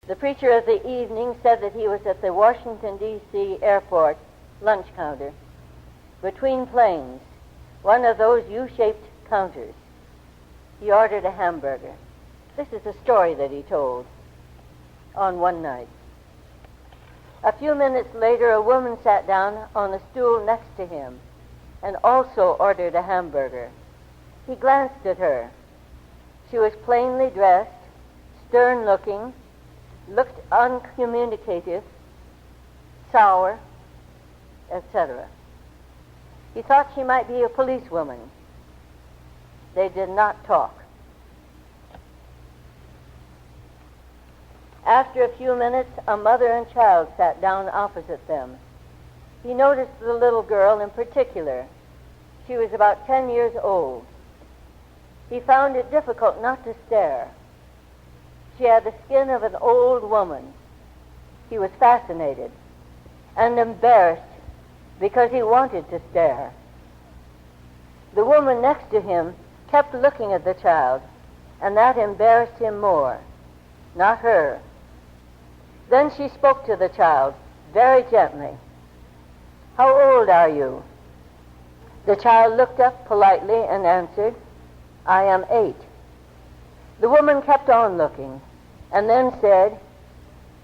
The preacher of the evening said that he was at the Washington, D.C. airport lunch counter between planes, one of those U-shaped counters. He ordered a hamburger. This is a story that he told on one night. A few minutes later, a woman sat down on a stool next to him and also ordered a hamburger. He glanced at her. She was plainly dressed, stern-looking, looked uncommunicative, sour, etc. He thought she might be a policewoman. They did not talk. After a few minutes, a mother and child sat down opposite them. He noticed the little girl in particular. She was about 10 years old. He found it difficult not to stare. She had the skin of an old woman. He was fascinated and embarrassed because he wanted to stare. The woman next to him kept looking at the child, and that embarrassed him more, not her. Then she spoke to the child very gently. "How old are you?" The child looked up politely and answered, "I am 8. The woman kept on looking and then said,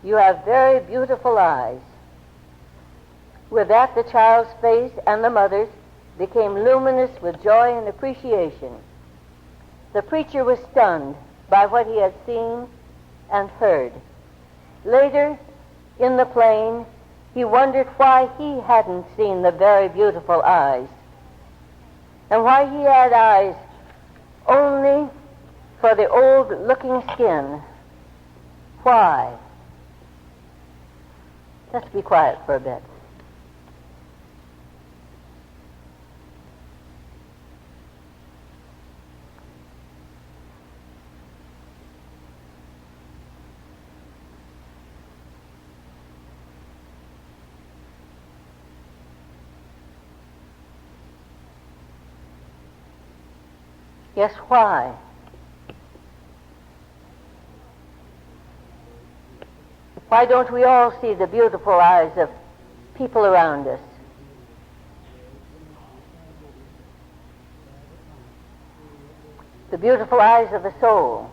"You have very beautiful eyes." With that, the child's face and the mother's became luminous with joy and appreciation. The preacher was stunned by what he had seen and heard. Later, in the plane, he wondered why he hadn't seen the very beautiful eyes, and why he had eyes only for the old-looking skin. Why? Let's be quiet for a bit. Yes, why? Why don't we all see the beautiful eyes of people around us? The beautiful eyes of the soul.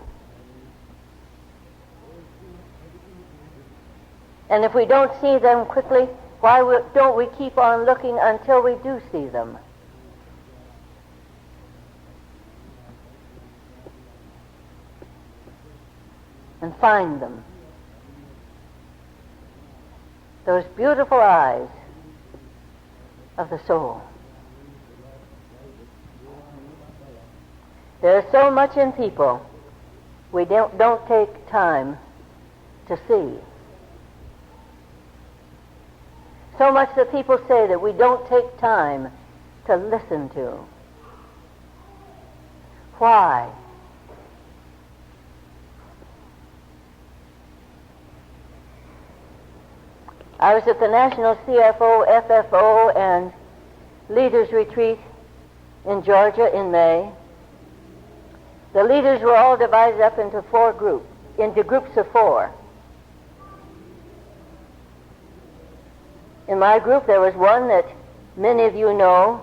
And if we don't see them quickly, why don't we keep on looking until we do see them? And find them. Those beautiful eyes of the soul. There is so much in people we don't take time to see. So much that people say that we don't take time to listen to. Why? I was at the National CFO, FFO, and Leaders Retreat in Georgia in May. The leaders were all divided up into groups of 4. In my group, there was one that many of you know,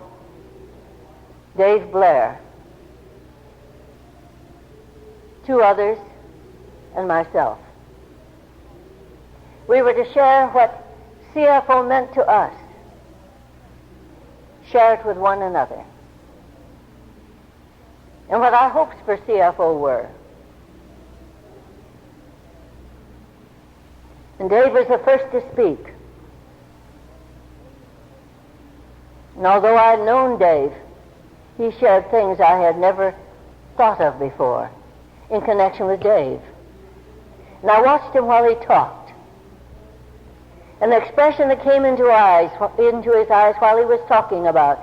Dave Blair. 2 others, and myself. We were to share what CFO meant to us, share it with one another, and what our hopes for CFO were. And Dave was the first to speak. And although I had known Dave, he shared things I had never thought of before in connection with Dave. And I watched him while he talked. And the expression that came into his eyes while he was talking about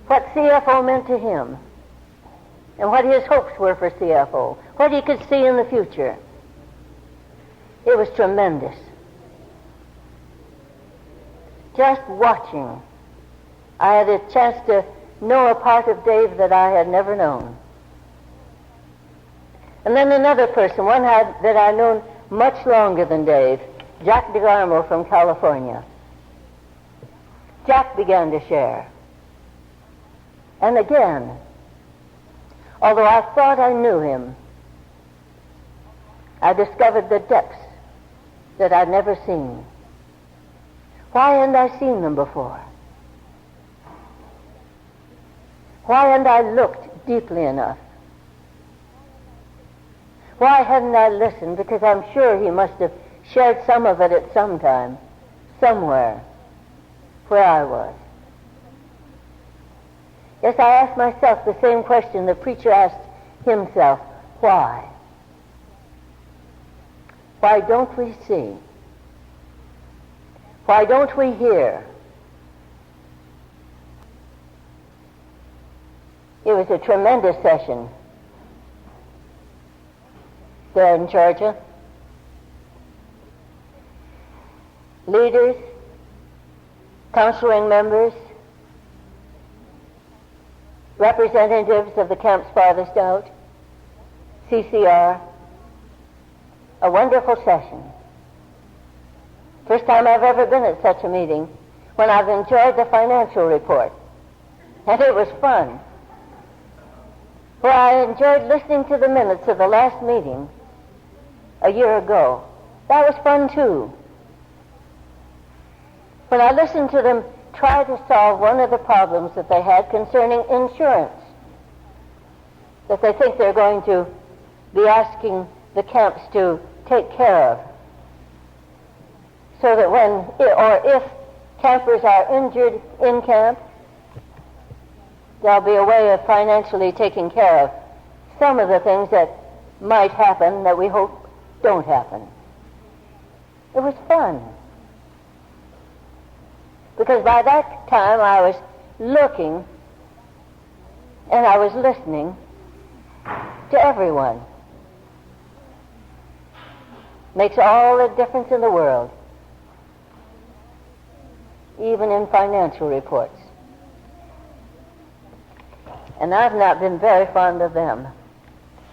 what CFO meant to him and what his hopes were for CFO, what he could see in the future. It was tremendous. Just watching, I had a chance to know a part of Dave that I had never known. And then another person, one that I'd known much longer than Dave, Jack DeGarmo from California. Jack began to share. And again, although I thought I knew him, I discovered the depths that I'd never seen. Why hadn't I seen them before? Why hadn't I looked deeply enough? Why hadn't I listened? Because I'm sure he must have shared some of it at some time, somewhere, where I was. Yes, I asked myself the same question the preacher asked himself. Why? Why don't we see? Why don't we hear? It was a tremendous session there in Georgia. Leaders, counseling members, representatives of the Camps Farthest Out, CCR, a wonderful session. First time I've ever been at such a meeting, when I've enjoyed the financial report. And it was fun. Well, I enjoyed listening to the minutes of the last meeting a year ago. That was fun too. When I listened to them try to solve one of the problems that they had concerning insurance, that they think they're going to be asking the camps to take care of, so that when or if campers are injured in camp, there'll be a way of financially taking care of some of the things that might happen that we hope don't happen. It was fun. Because by that time I was looking and I was listening to everyone. Makes all the difference in the world, even in financial reports. And I've not been very fond of them.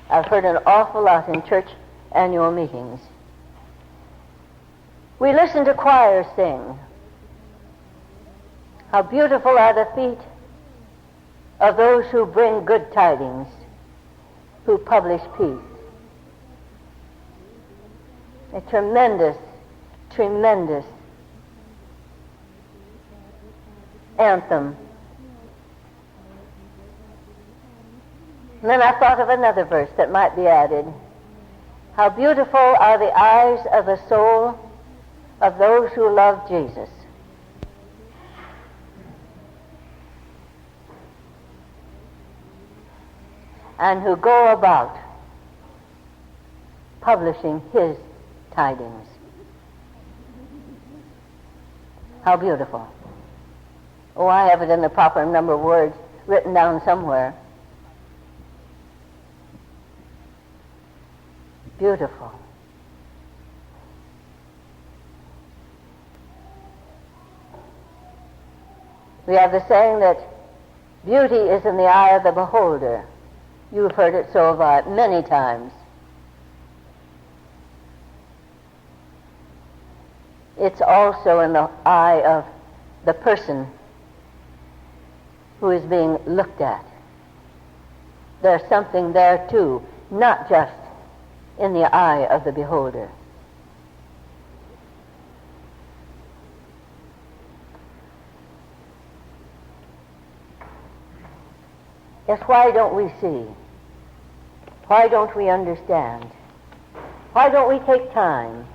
I've heard an awful lot in church annual meetings. We listen to choirs sing. How beautiful are the feet of those who bring good tidings, who publish peace. A tremendous, tremendous anthem. And then I thought of another verse that might be added. How beautiful are the eyes of the soul of those who love Jesus. And who go about publishing his tidings. How beautiful. Oh, I have it in the proper number of words written down somewhere. Beautiful. We have the saying that beauty is in the eye of the beholder. You've heard it, so have I, many times. It's also in the eye of the person who is being looked at. There's something there too, not just in the eye of the beholder. Yes, why don't we see? Why don't we understand? Why don't we take time?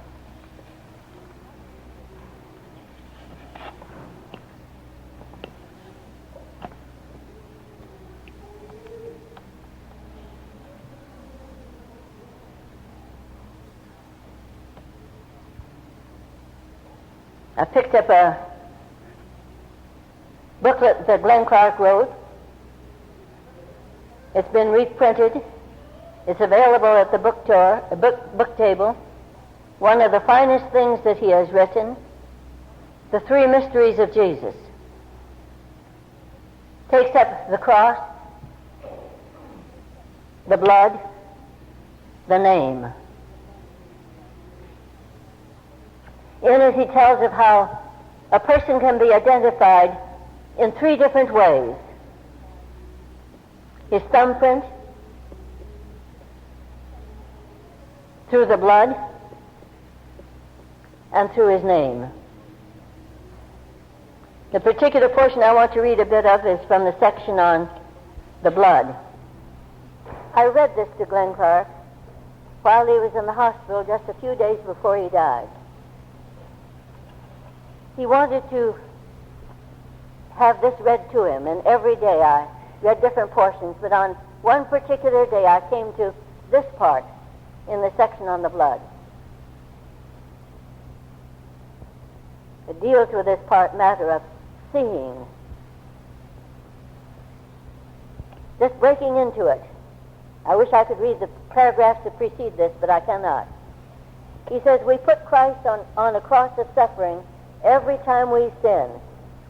I picked up a booklet that Glenn Clark wrote. It's been reprinted. It's available at the book table. One of the finest things that he has written, The Three Mysteries of Jesus. Takes up the cross, the blood, the name. In it he tells of how a person can be identified in 3 different ways: his thumbprint, through the blood, and through his name. The particular portion I want to read a bit of is from the section on the blood. I read this to Glenn Clark while he was in the hospital just a few days before he died. He wanted to have this read to him, and every day I read different portions, but on one particular day I came to this part in the section on the blood. It deals with this matter of seeing. Just breaking into it. I wish I could read the paragraphs that precede this, but I cannot. He says, we put Christ on a cross of suffering every time we sin.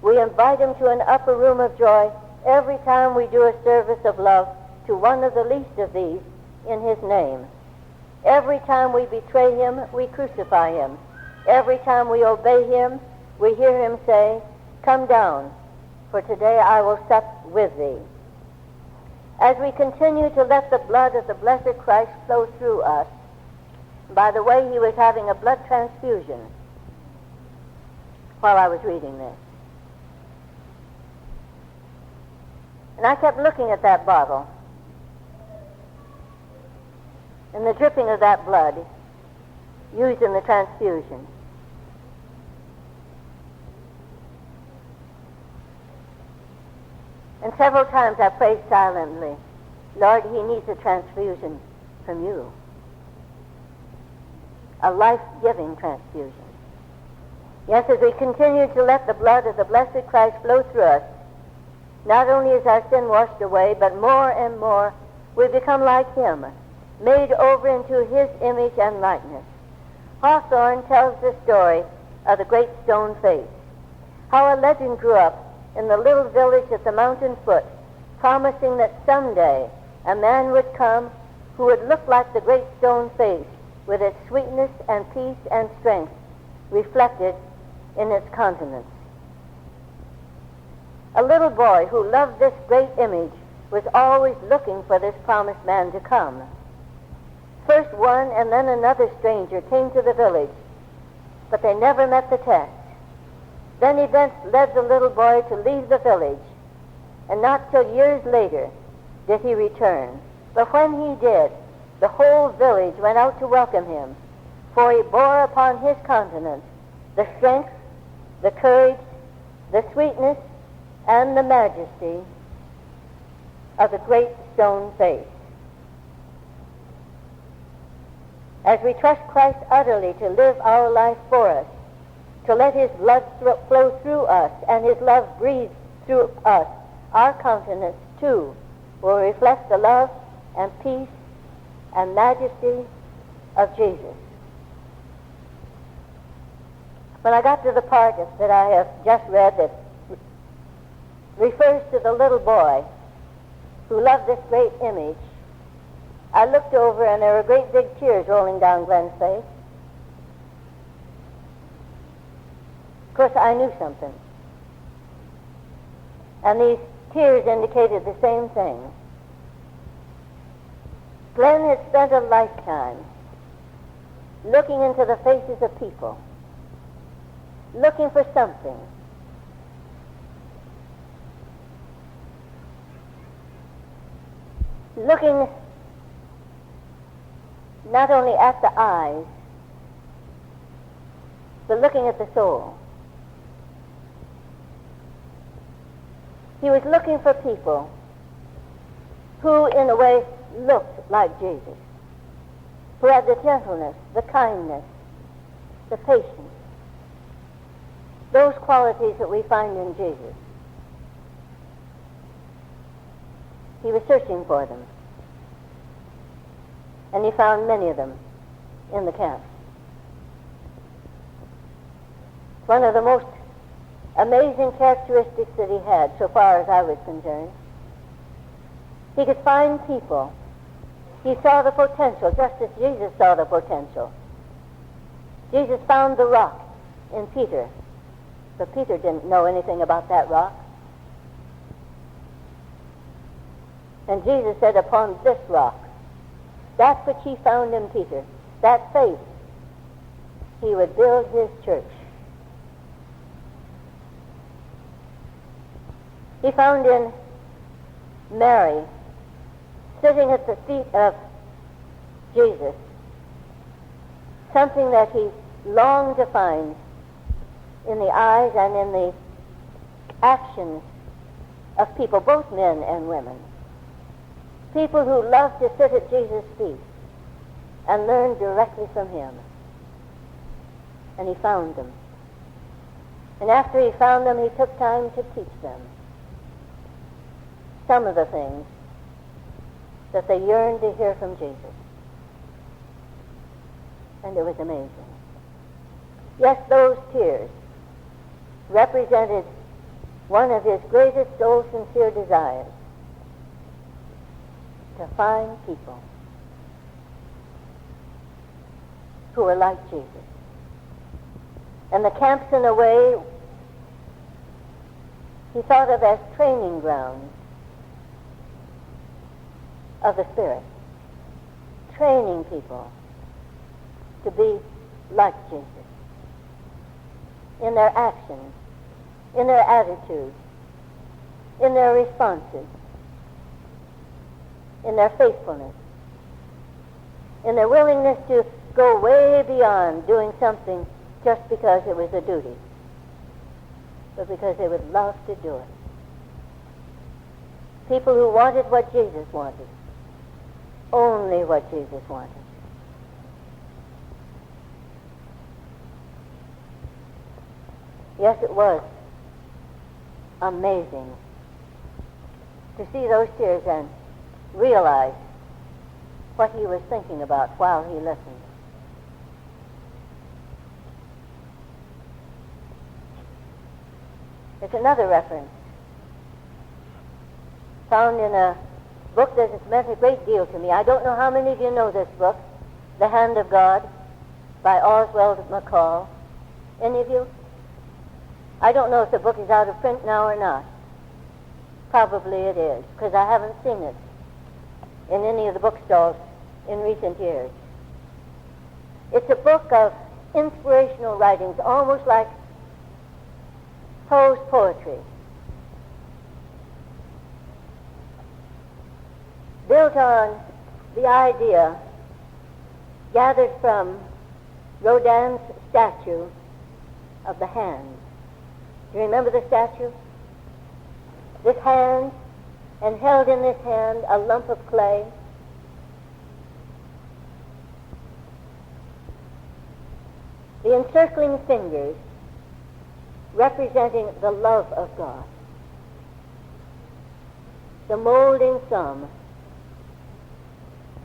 We invite him to an upper room of joy every time we do a service of love to one of the least of these in his name. Every time we betray him, we crucify him. Every time we obey him, we hear him say, come down, for today I will sup with thee. As we continue to let the blood of the blessed Christ flow through us, by the way, he was having a blood transfusion while I was reading this. And I kept looking at that bottle and the dripping of that blood used in the transfusion. And several times I prayed silently, Lord, he needs a transfusion from you. A life-giving transfusion. Yes, as we continue to let the blood of the blessed Christ flow through us, not only is our sin washed away, but more and more we become like him, made over into his image and likeness. Hawthorne tells the story of the great stone face, how a legend grew up in the little village at the mountain foot, promising that someday a man would come who would look like the great stone face, with its sweetness and peace and strength reflected in its countenance. A little boy who loved this great image was always looking for this promised man to come. First one and then another stranger came to the village, but they never met the test. Then events led the little boy to leave the village, and not till years later did he return. But when he did, the whole village went out to welcome him, for he bore upon his countenance the strength, the courage, the sweetness, and the majesty of the great stone face. As we trust Christ utterly to live our life for us, to let his blood flow through us and his love breathe through us, our countenance, too, will reflect the love and peace and majesty of Jesus. When I got to the part that I have just read that refers to the little boy who loved this great image, I looked over and there were great big tears rolling down Glenn's face. Of course, I knew something. And these tears indicated the same thing. Glenn had spent a lifetime looking into the faces of people, looking for something. Looking not only at the eyes, but looking at the soul. He was looking for people who, in a way, looked like Jesus, who had the gentleness, the kindness, the patience, those qualities that we find in Jesus. He was searching for them, and he found many of them in the camp. One of the most amazing characteristics that he had, so far as I was concerned, he could find people. He saw the potential, just as Jesus saw the potential. Jesus found the rock in Peter. But Peter didn't know anything about that rock. And Jesus said, upon this rock, that which he found in Peter, that faith, he would build his church. He found in Mary, sitting at the feet of Jesus, something that he longed to find in the eyes and in the actions of people, both men and women. People who loved to sit at Jesus' feet and learn directly from him. And he found them. And after he found them, he took time to teach them some of the things that they yearned to hear from Jesus. And it was amazing. Yes, those tears represented one of his greatest soul-sincere desires, to find people who were like Jesus. And the camps, in a way, he thought of as training grounds of the Spirit, training people to be like Jesus in their actions, in their attitudes, in their responses, in their faithfulness, in their willingness to go way beyond doing something just because it was a duty, but because they would love to do it. People who wanted what Jesus wanted, only what Jesus wanted. Yes, it was amazing to see those tears and realize what he was thinking about while he listened. There's another reference found in a book that has meant a great deal to me. I don't know how many of you know this book, The Hand of God, by Oswald McCall. Any of you? I don't know if the book is out of print now or not. Probably it is, because I haven't seen it in any of the bookstalls in recent years. It's a book of inspirational writings, almost like prose poetry, built on the idea gathered from Rodin's statue of the hand. Do you remember the statue? This hand, and held in this hand a lump of clay. The encircling fingers representing the love of God. The molding thumb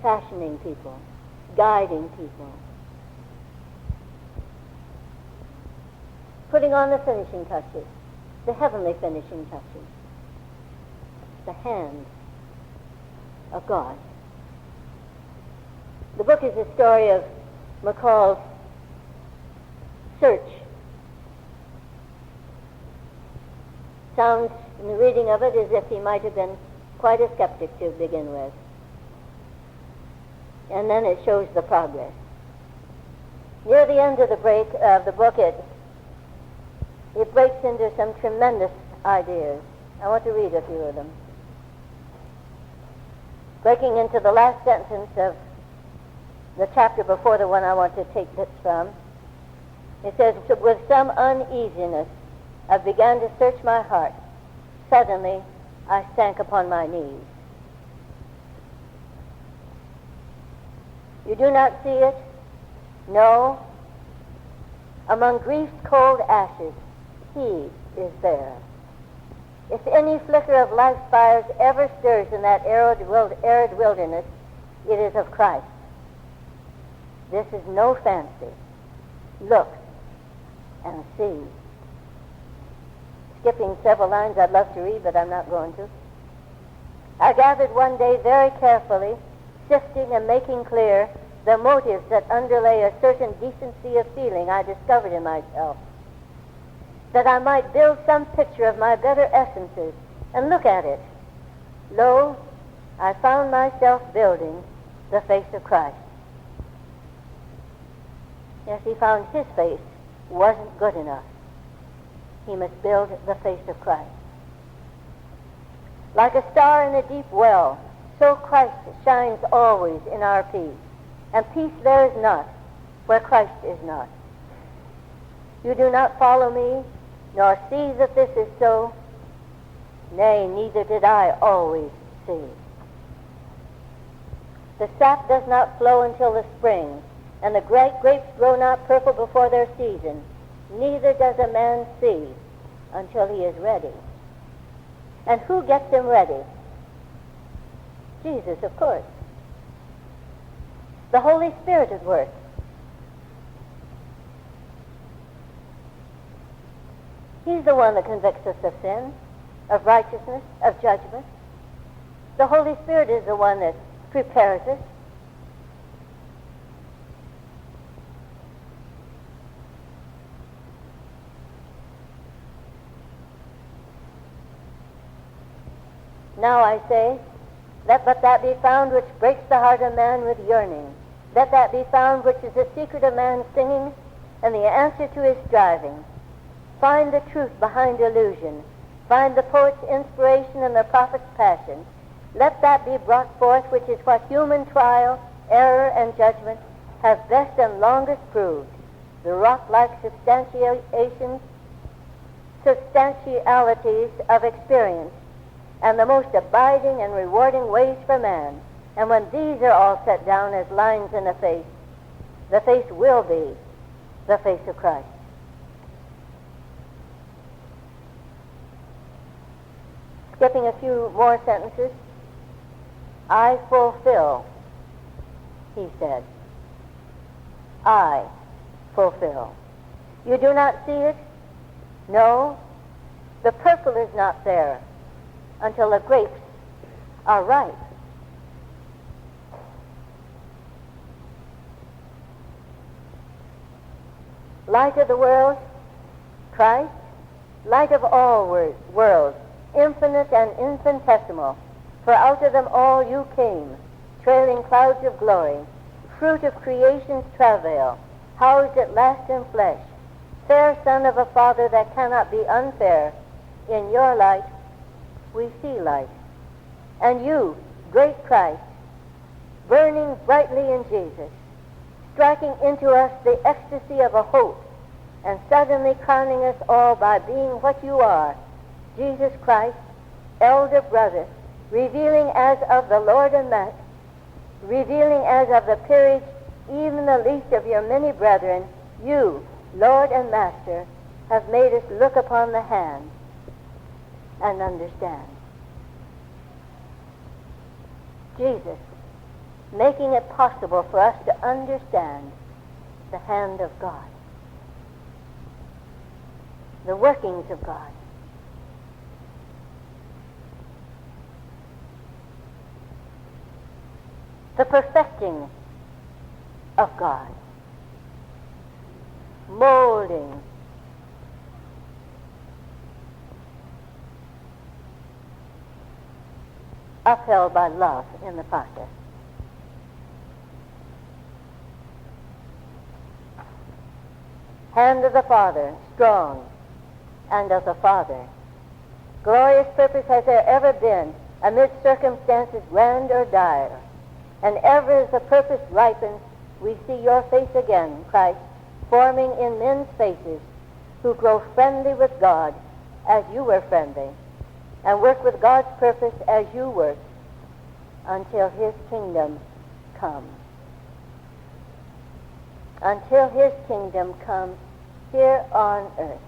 fashioning people, guiding people. Putting on the finishing touches, the heavenly finishing touches. The hand of God. The book is a story of McCall's search. Sounds, in the reading of it, as if he might have been quite a skeptic to begin with. And then it shows the progress. Near the end of the book, it breaks into some tremendous ideas. I want to read a few of them. Breaking into the last sentence of the chapter before the one I want to take this from, it says, with some uneasiness, I began to search my heart. Suddenly, I sank upon my knees. You do not see it? No. Among grief's cold ashes, he is there. If any flicker of life's fires ever stirs in that arid wilderness, it is of Christ. This is no fancy. Look and see. Skipping several lines I'd love to read, but I'm not going to. I gathered one day very carefully, sifting and making clear the motives that underlay a certain decency of feeling I discovered in myself that I might build some picture of my better essences and look at it. Lo, I found myself building the face of Christ. Yes, he found his face wasn't good enough. He must build the face of Christ. Like a star in a deep well, so Christ shines always in our peace. And peace there is not where Christ is not. You do not follow me, nor see that this is so. Nay, neither did I always see. The sap does not flow until the spring, and the grapes grow not purple before their season. Neither does a man see until he is ready. And who gets him ready? Jesus, of course. The Holy Spirit at work. He's the one that convicts us of sin, of righteousness, of judgment. The Holy Spirit is the one that prepares us. Now I say, let but that be found which breaks the heart of man with yearning. Let that be found which is the secret of man's singing and the answer to his striving. Find the truth behind illusion. Find the poet's inspiration and the prophet's passion. Let that be brought forth which is what human trial, error, and judgment have best and longest proved. The rock-like substantialities of experience and the most abiding and rewarding ways for man. And when these are all set down as lines in the face will be the face of Christ. Skipping a few more sentences. I fulfill, he said. I fulfill. You do not see it? No. The purple is not there until the grapes are ripe. Light of the world, Christ, light of all worlds, infinite and infinitesimal, for out of them all you came, trailing clouds of glory, fruit of creation's travail, housed at last in flesh, fair son of a Father that cannot be unfair. In your light we see light. And you, great Christ, burning brightly in Jesus, striking into us the ecstasy of a hope, and suddenly crowning us all by being what you are, Jesus Christ, elder brother, revealing as of the Lord and Master, revealing as of the peerage, even the least of your many brethren, you, Lord and Master, have made us look upon the hand and understand. Jesus, making it possible for us to understand the hand of God, the workings of God. The perfecting of God, molding, upheld by love in the process. Hand of the Father, strong, and of the Father. Glorious purpose has there ever been amid circumstances grand or dire. And ever as the purpose ripens, we see your face again, Christ, forming in men's faces who grow friendly with God as you were friendly, and work with God's purpose as you worked, until his kingdom comes. Until his kingdom comes here on earth.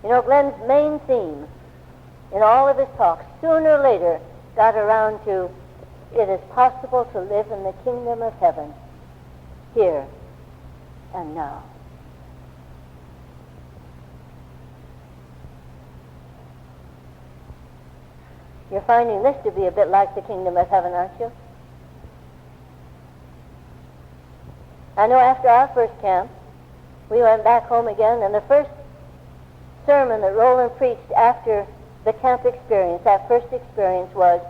You know, Glenn's main theme in all of his talks, sooner or later, got around to, it is possible to live in the kingdom of heaven, here and now. You're finding this to be a bit like the kingdom of heaven, aren't you? I know after our first camp, we went back home again, and the first sermon that Roland preached after the camp experience, that first experience, was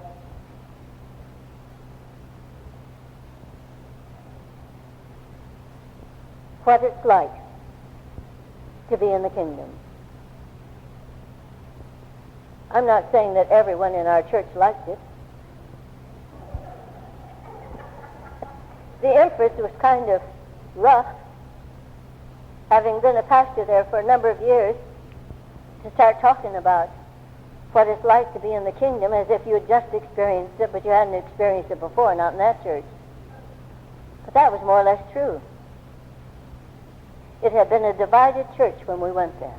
what it's like to be in the kingdom. I'm not saying that everyone in our church liked it. The empress was kind of rough, having been a pastor there for a number of years, to start talking about what it's like to be in the kingdom as if you had just experienced it, but you hadn't experienced it before, not in that church. But that was more or less true. It had been a divided church when we went there.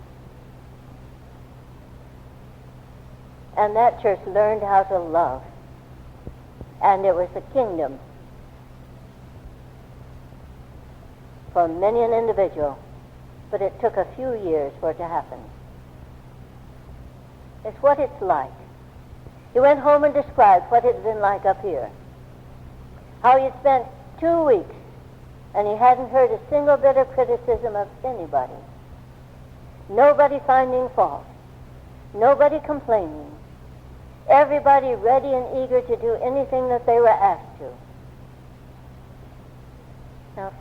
And that church learned how to love. And it was the kingdom for many an individual, but it took a few years for it to happen. It's what it's like. He went home and described what it had been like up here. How he had spent 2 weeks and he hadn't heard a single bit of criticism of anybody. Nobody finding fault. Nobody complaining. Everybody ready and eager to do anything that they were asked to. Now,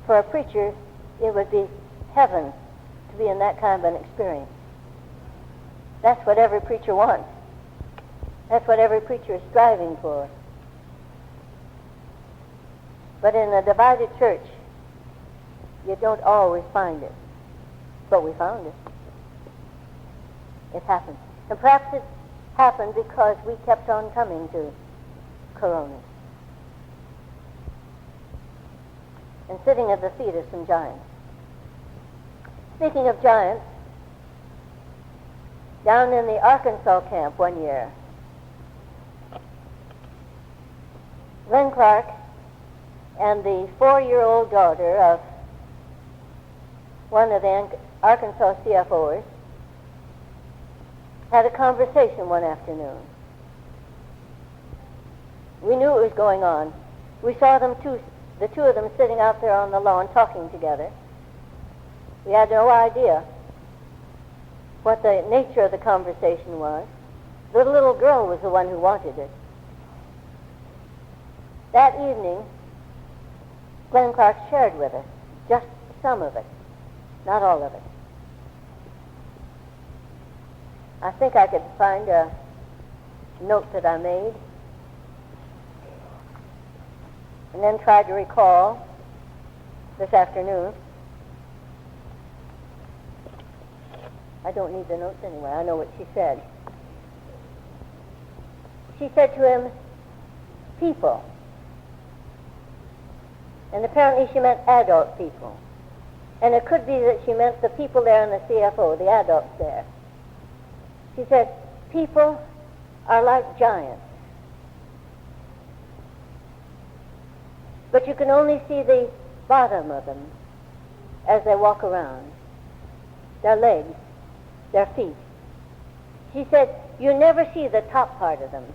for a preacher, it would be heaven to be in that kind of an experience. That's what every preacher wants. That's what every preacher is striving for. But in a divided church, you don't always find it. But we found it. It happened. And perhaps it happened because we kept on coming to Koronis and sitting at the feet of some giants. Speaking of giants, down in the Arkansas camp one year, Glenn Clark and the 4-year-old daughter of one of the Arkansas CFOs had a conversation one afternoon. We knew it was going on. We saw the two of them sitting out there on the lawn talking together. We had no idea what the nature of the conversation was. The little girl was the one who wanted it. That evening, Glenn Clark shared with us just some of it, not all of it. I think I could find a note that I made and then tried to recall this afternoon. I don't need the notes anyway. I know what she said. She said to him, people. And apparently she meant adult people. And it could be that she meant the people there in the CFO, the adults there. She said, people are like giants. But you can only see the bottom of them as they walk around. Their legs, their feet. She said, you never see the top part of them.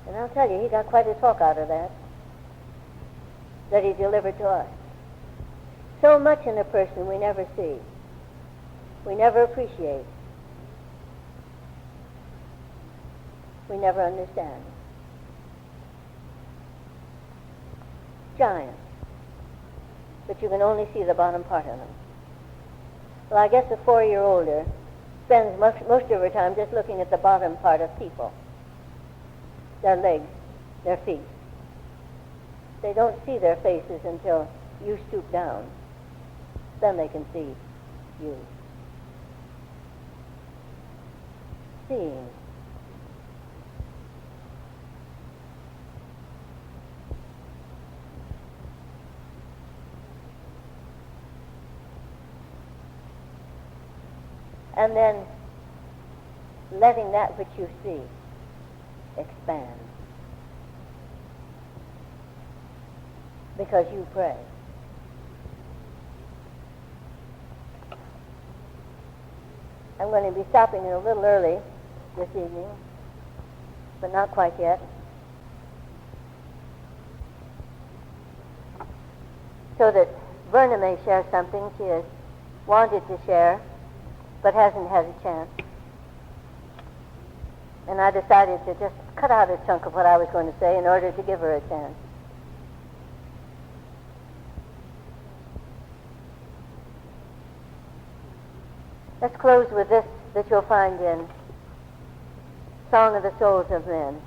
And I'll tell you, he got quite a talk out of that he delivered to us. So much in a person we never see. We never appreciate. We never understand. Giants. But you can only see the bottom part of them. Well, I guess a 4-year-older spends most of her time just looking at the bottom part of people. Their legs, their feet. They don't see their faces until you stoop down. Then they can see you. Seeing. And then letting that which you see expand. Because you pray. I'm going to be stopping a little early this evening, but not quite yet. so that Verna may share something she has wanted to share but hasn't had a chance. And I decided to just cut out a chunk of what I was going to say in order to give her a chance. Let's close with this that you'll find in Song of the Souls of Men.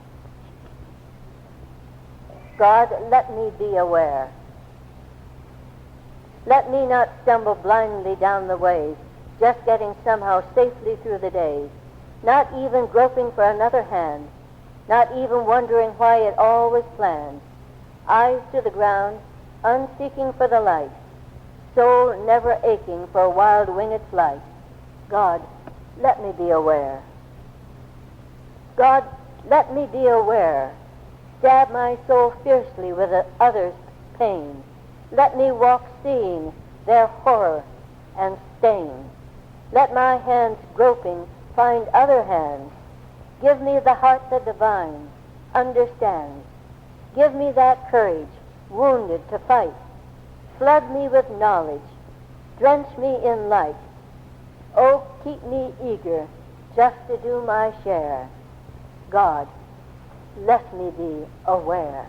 God, let me be aware. Let me not stumble blindly down the ways, just getting somehow safely through the days, not even groping for another hand, not even wondering why it all was planned. Eyes to the ground, unseeking for the light, soul never aching for wild winged flight. God, let me be aware. God, let me be aware. Stab my soul fiercely with others' pain. Let me walk seeing their horror and stain. Let my hands groping find other hands. Give me the heart that divine understands. Give me that courage, wounded to fight. Flood me with knowledge. Drench me in light. Oh, keep me eager just to do my share. God, let me be aware.